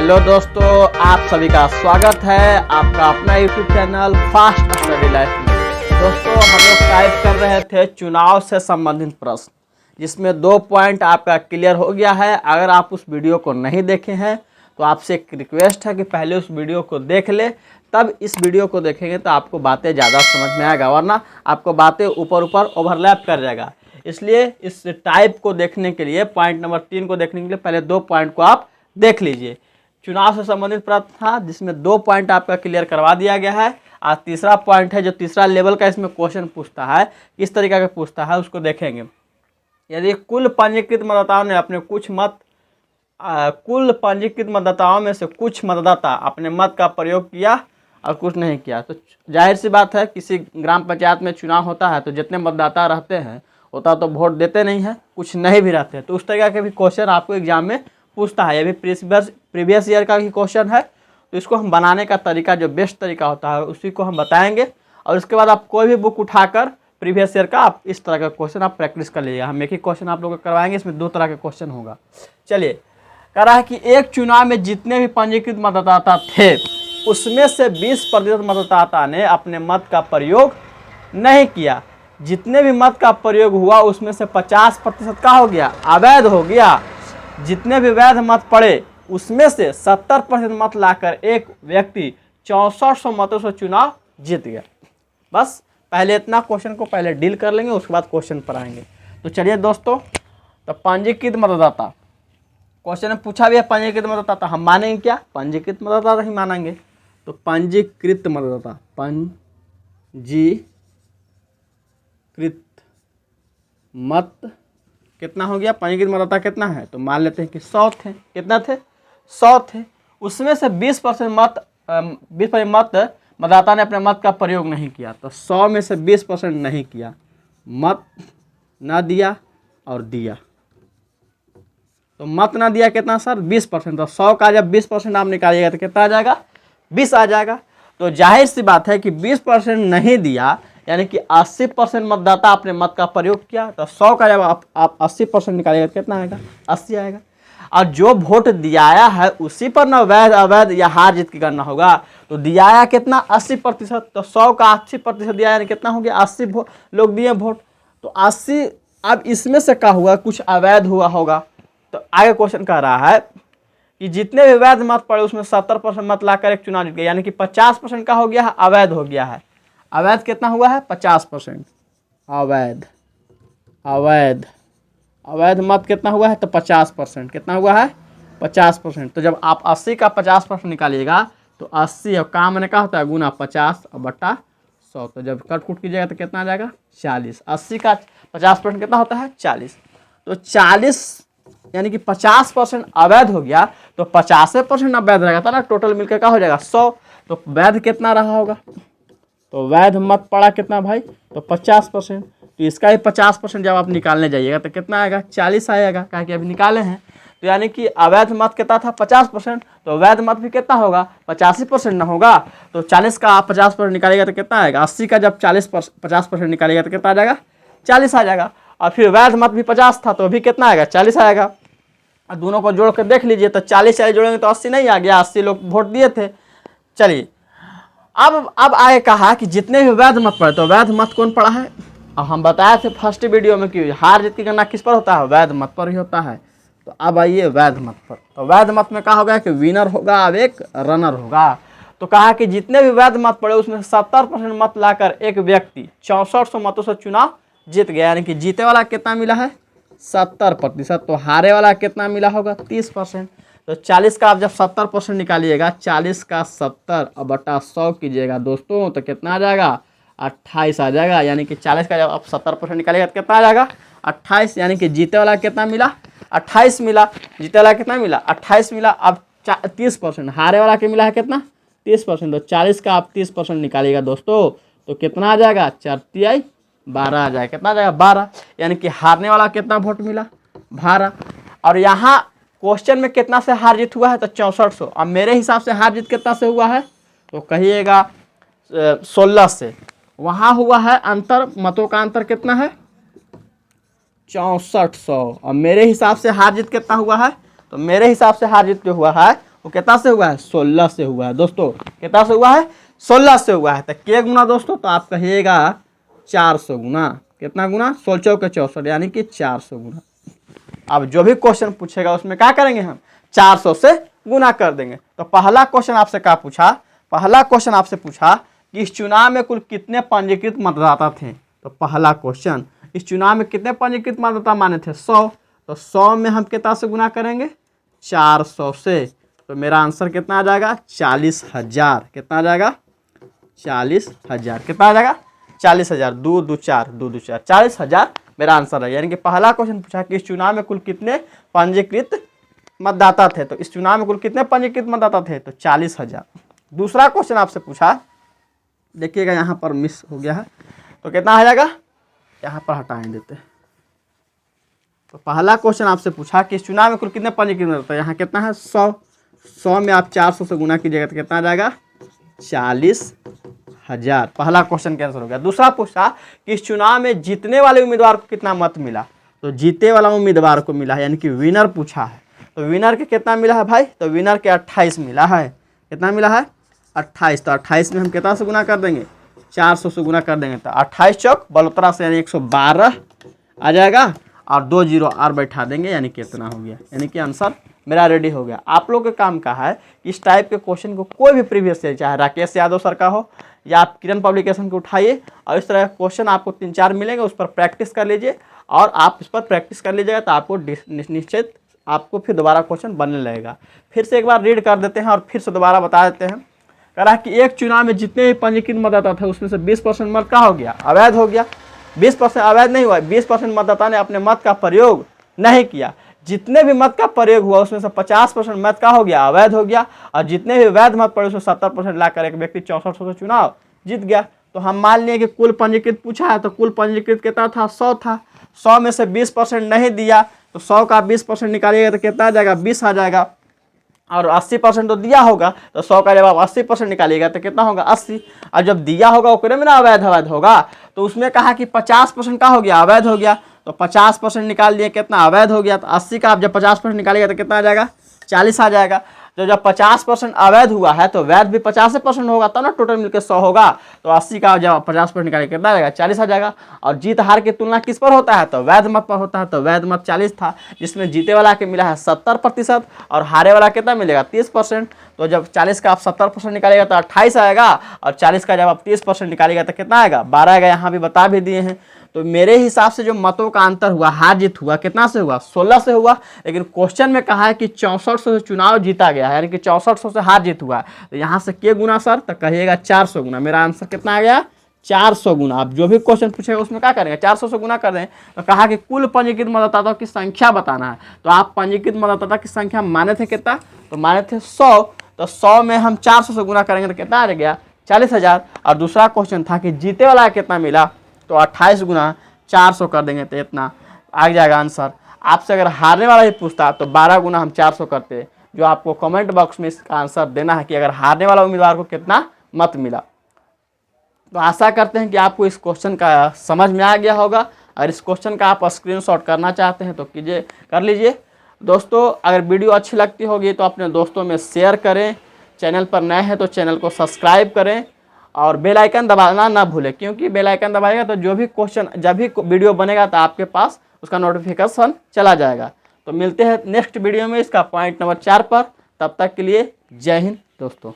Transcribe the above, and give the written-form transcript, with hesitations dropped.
Hello दोस्तों, आप सभी का स्वागत है आपका अपना YouTube channel fast study life में। दोस्तों, हम लोग टाइप कर रहे थे चुनाव से संबंधित प्रश्न, जिसमें 2 पॉइंट आपका क्लियर हो गया है। अगर आप उस वीडियो को नहीं देखे हैं तो आपसे एक रिक्वेस्ट है कि पहले उस वीडियो को देख ले, तब इस वीडियो को देखेंगे तो आपको बातें ज़्यादा समझ में आएगा, वरना आपको बातें ऊपर ऊपर ओवरलैप कर जाएगा। इसलिए इस टाइप को देखने के लिए, पॉइंट नंबर 3 को देखने के लिए पहले 2 पॉइंट को आप देख लीजिए। चुनाव से संबंधित प्रश्न था जिसमें 2 पॉइंट आपका क्लियर करवा दिया गया है। आज तीसरा पॉइंट है जो तीसरा लेवल का इसमें क्वेश्चन पूछता है, किस तरीके का पूछता है उसको देखेंगे। यदि कुल पंजीकृत मतदाताओं ने अपने कुल पंजीकृत मतदाताओं में से कुछ मतदाता अपने मत का प्रयोग किया और कुछ नहीं किया, तो जाहिर सी बात है किसी ग्राम पंचायत में चुनाव होता है तो जितने मतदाता रहते हैं होता तो वोट देते नहीं हैं, कुछ नहीं भी रहते हैं। तो उस तरीके के भी क्वेश्चन आपको एग्जाम में पूछता है। ये भी प्रीवियस ईयर का ही क्वेश्चन है, तो इसको हम बनाने का तरीका जो बेस्ट तरीका होता है उसी को हम बताएंगे। और उसके बाद आप कोई भी बुक उठाकर प्रीवियस ईयर का आप इस तरह का क्वेश्चन आप प्रैक्टिस कर लीजिएगा। हम एक ही क्वेश्चन आप लोगों को करवाएंगे, इसमें 2 तरह का क्वेश्चन होगा। चलिए, कह रहा है कि एक चुनाव में जितने भी पंजीकृत मतदाता थे उसमें से 20% मतदाता ने अपने मत का प्रयोग नहीं किया। जितने भी मत का प्रयोग हुआ उसमें से 50% का हो गया, अवैध हो गया। जितने भी वैध मत पड़े उसमें से 70% मत लाकर एक व्यक्ति 6400 मतों से चुनाव जीत गया। बस पहले इतना क्वेश्चन को पहले डील कर लेंगे, उसके बाद क्वेश्चन पर आएंगे। तो चलिए दोस्तों, तो पंजीकृत मतदाता क्वेश्चन में पूछा भी है, पंजीकृत मतदाता हम मानेंगे क्या? पंजीकृत मतदाता ही मानेंगे। तो पंजीकृत मतदाता, पंजीकृत मत कितना हो गया? पंजीकृत मतदाता कितना है? तो मान लेते हैं कि 100 थे। कितना थे? 100 थे। उसमें से 20% मत मतदाता ने अपने मत का प्रयोग नहीं किया। तो 100 में से 20% नहीं किया, मत ना दिया और दिया। तो मत ना दिया कितना सर? 20%। तो 100 का जब 20% आप निकालिएगा तो कितना आ जाएगा? 20 आ जाएगा। तो जाहिर सी बात है कि 20% नहीं दिया, यानी कि 80% मतदाता अपने मत का प्रयोग किया। तो 100 का जब आप 80% निकालेगा तो कितना आएगा? 80 आएगा। और जो वोट दियाया है उसी पर ना वैध अवैध या हार जीत की गणना होगा। तो दियाया कितना? 80%। तो 100 का 80% दिया, यानी कितना हो गया? 80 लोग दिए वोट। तो 80, अब इसमें से क्या हुआ? कुछ अवैध हुआ होगा। तो आगे क्वेश्चन कह रहा है कि जितने भी वैध मत पड़े उसमें 70% मत लाकर एक चुनाव जीत गया, यानी कि 50% का हो गया है, अवैध हो गया है। अवैध कितना हुआ है? 50%। अवैध मत कितना हुआ है? तो 50%। कितना हुआ है? 50%। तो जब आप 80 का 50% निकालिएगा तो 80 और काम मैंने क्या होता है? गुना 50 और बटा 100। तो जब कट कुट कीजिएगा तो कितना आ जाएगा? 40। 80 का 50% कितना होता है? 40। तो 40 यानी कि 50% अवैध हो गया, तो 50% अवैध रहेगा था ना, टोटल मिलकर क्या हो जाएगा? 100। तो वैध कितना रहा होगा? तो वैध मत पड़ा कितना भाई? तो 50%। तो इसका ही 50% जब आप निकालने जाइएगा तो कितना आएगा? 40 आएगा, क्या कि अभी निकाले हैं। तो यानी कि अवैध मत कितना था? 50%। तो वैध मत भी कितना होगा? 85% ना होगा। तो 40 का आप 50% निकालेगा तो कितना आएगा? 80 का जब 50% निकालेगा तो कितना आ जाएगा? 40 आ जाएगा। और फिर वैध मत भी 50 था तो अभी कितना आएगा? 40 आएगा। और दोनों को जोड़ कर देख लीजिए, तो 40 जोड़ेंगे तो 80 नहीं आ गया? 80 लोग वोट दिए थे। चलिए, अब आगे कहा कि जितने भी वैध मत पड़े, तो वैध मत कौन पड़ा है? अब हम बताए थे फर्स्ट वीडियो में कि हार जीत की गणना किस पर होता है? वैध मत पर ही होता है। तो अब आइए वैध मत पर। तो वैध मत में क्या होगा कि विनर होगा, अब एक रनर होगा। तो कहा कि जितने भी वैध मत पड़े उसमें 70% मत लाकर एक व्यक्ति 6400 मतों से चुनाव जीत गया, यानी कि जीते वाला कितना मिला है? 70%। तो हारे वाला कितना मिला होगा? 30%। तो 40 का आप जब 70% निकालिएगा, 40 का 70 और बटा 100 कीजिएगा दोस्तों, तो कितना आ जाएगा? 28 आ जाएगा। यानी कि 40 का जब आप 70% निकालिएगा तो कितना आ जाएगा? 28। यानी कि जीते वाला कितना मिला? 28 मिला। जीते वाला कितना मिला? 28 मिला। अब 30%, हारे वाला के मिला है कितना? 30%। तो 40 का आप 30% निकालिएगा दोस्तों, तो कितना आ जाएगा? 4 तिहाई 12 आ जाएगा। कितना आ जाएगा? 12। यानी कि हारने वाला कितना वोट मिला? 12। और यहाँ क्वेश्चन में कितना से हार जीत हुआ है? तो 6400। अब मेरे हिसाब से हार जीत कितना से हुआ है? तो कहिएगा 16 से। वहाँ हुआ है अंतर, मतों का अंतर कितना है? 6400। और मेरे हिसाब से हार जीत कितना हुआ है? तो मेरे हिसाब से हार जीत जो हुआ है वो कितना से हुआ है, 16 से हुआ है दोस्तों। कितना से हुआ है, 16 से हुआ है। तो क्या गुना दोस्तों, तो आप कहिएगा 400 गुना। कितना गुना, 16 चौके 64 यानी कि 400 गुना। अब जो भी क्वेश्चन पूछेगा उसमें क्या करेंगे हम, 400 से गुना कर देंगे। तो पहला क्वेश्चन आपसे क्या पूछा, पहला क्वेश्चन आपसे पूछा कि इस चुनाव में कुल कितने पंजीकृत मतदाता थे। तो पहला क्वेश्चन, इस चुनाव में कितने पंजीकृत मतदाता माने थे, 100। तो 100 में हम कितना से गुना करेंगे, 400 से। तो मेरा आंसर कितना आ जाएगा, 40,000। कितना आ जाएगा, 40,000। कितना आ जाएगा, 40,000। 2 2 4, 2 2 4, 40,000 मेरा आंसर है। यानी कि पहला क्वेश्चन पूछा कि इस चुनाव में कुल कितने पंजीकृत मतदाता थे। तो इस चुनाव में कुल कितने पंजीकृत मतदाता थे, तो 40,000। दूसरा क्वेश्चन आपसे पूछा, देखिएगा यहाँ पर मिस हो गया है, तो कितना आ जाएगा, यहाँ पर हटाएं देते हैं। तो पहला क्वेश्चन आपसे पूछा कि इस चुनाव में कुल कितने पंजीकृत मतदाता, यहाँ कितना है, 100। 100 में आप 400 से गुना कीजिएगा तो कितना आ जाएगा, 40,000। पहला क्वेश्चन कैंसिल हो गया। दूसरा पूछा कि इस चुनाव में जीतने वाले उम्मीदवार को कितना मत मिला। तो जीते वाला उम्मीदवार को मिला है, यानी कि विनर पूछा है। तो विनर के कितना मिला है भाई, तो विनर के 28 मिला है। कितना मिला है, 28। तो 28 में हम कितना से गुना कर देंगे, 400 से गुना कर देंगे। तो 28 चौक बलोतरा से यानी 112 आ जाएगा, और 2 0 और बैठा देंगे, यानी कितना हो गया, यानी कि आंसर मेरा रेडी हो गया। आप लोग के काम का है इस टाइप के क्वेश्चन को कोई भी प्रीवियस ईयर, चाहे राकेश यादव सर का हो या आप किरण पब्लिकेशन को उठाइए, और इस तरह का क्वेश्चन आपको 3-4 मिलेंगे, उस पर प्रैक्टिस कर लीजिए। और आप इस पर प्रैक्टिस कर लीजिएगा तो आपको निश्चित आपको फिर दोबारा क्वेश्चन बनने लगेगा। फिर से एक बार रीड कर देते हैं और फिर से दोबारा बता देते हैं। कह रहा है कि एक चुनाव में जितने भी पंजीकृत मतदाता थे उसमें से 20% मत का हो गया, अवैध हो गया। 20% अवैध नहीं हुआ, 20% मतदाता ने अपने मत का प्रयोग नहीं किया। जितने भी मत का प्रयोग हुआ उसमें से 50% मत का हो गया, अवैध हो गया। और जितने भी वैध मत पड़े उसमें 70% लाकर एक व्यक्ति 6400 से चुनाव जीत गया। तो हम मान लिए कि कुल पंजीकृत पूछा है, तो कुल पंजीकृत कितना था, 100 था। 100 में से 20% नहीं दिया, तो 100 का 20% निकालिएगा तो कितना आ जाएगा, 20 आ जाएगा। और 80% तो दिया होगा, तो 100 का जब आप 80% निकालिएगा तो कितना होगा, 80। और जब दिया होगा ओकरे में ना अवैध होगा, तो उसमें कहा कि 50% का हो गया, अवैध हो गया। तो 50% निकाल दिए, कितना अवैध हो गया। तो 80 का आप जब 50% निकालिएगा तो कितना आ जाएगा, 40 आ जाएगा। तो जब 50% अवैध हुआ है तो वैध भी 50% होगा, तब ना टोटल मिलकर 100 होगा। तो 80 का जब 50% निकालेगा कितना आ जाएगा, 40 आ जाएगा। और जीत हार की तुलना किस पर होता है, तो वैध मत पर होता है। तो वैध मत 40 था, जिसमें जीते वाला के मिला है 70% और हारे वाला कितना मिलेगा, 30%। तो जब 40 का आप 70% निकालेगा तो 28 आएगा, और 40 का जब आप 30% निकालेगा तो कितना आएगा, 12 आएगा। यहाँ भी बता भी दिए हैं। तो मेरे हिसाब से जो मतों का अंतर हुआ, हार जीत हुआ, कितना से हुआ, 16 से हुआ। लेकिन क्वेश्चन में कहा है कि 6400 से चुनाव जीता गया है, यानी कि 6400 से हार जीत हुआ है। तो यहाँ से के गुना सर, तो कहिएगा 400 गुना। मेरा आंसर कितना आ गया, 400 गुना। आप जो भी क्वेश्चन पूछेगा उसमें क्या करेंगे, 400 से गुना कर दें। तो कहा कि कुल पंजीकृत मतदाताओं की संख्या बताना है। तो आप पंजीकृत मतदाता की संख्या माने थे कितना, तो माने थे 100। तो 100 में हम 400 से गुना करेंगे तो कितना आ गया, 40,000। और दूसरा क्वेश्चन था कि जीते वाला कितना मिला, तो 28 गुना 400 कर देंगे तो इतना आ जाएगा आंसर। आपसे अगर हारने वाला ही पूछता तो 12 गुना हम 400 करते। जो आपको कमेंट बॉक्स में इसका आंसर देना है कि अगर हारने वाला उम्मीदवार को कितना मत मिला। तो आशा करते हैं कि आपको इस क्वेश्चन का समझ में आ गया होगा। अगर इस क्वेश्चन का आप स्क्रीनशॉट करना चाहते हैं तो कीजिए, कर लीजिए। दोस्तों अगर वीडियो अच्छी लगती होगी तो अपने दोस्तों में शेयर करें। चैनल पर नए हैं तो चैनल को सब्सक्राइब करें और बेल आइकन दबाना ना भूलें, क्योंकि बेल आइकन दबाएगा तो जो भी क्वेश्चन, जब भी वीडियो बनेगा तो आपके पास उसका नोटिफिकेशन चला जाएगा। तो मिलते हैं नेक्स्ट वीडियो में इसका पॉइंट नंबर 4 पर। तब तक के लिए जय हिंद दोस्तों।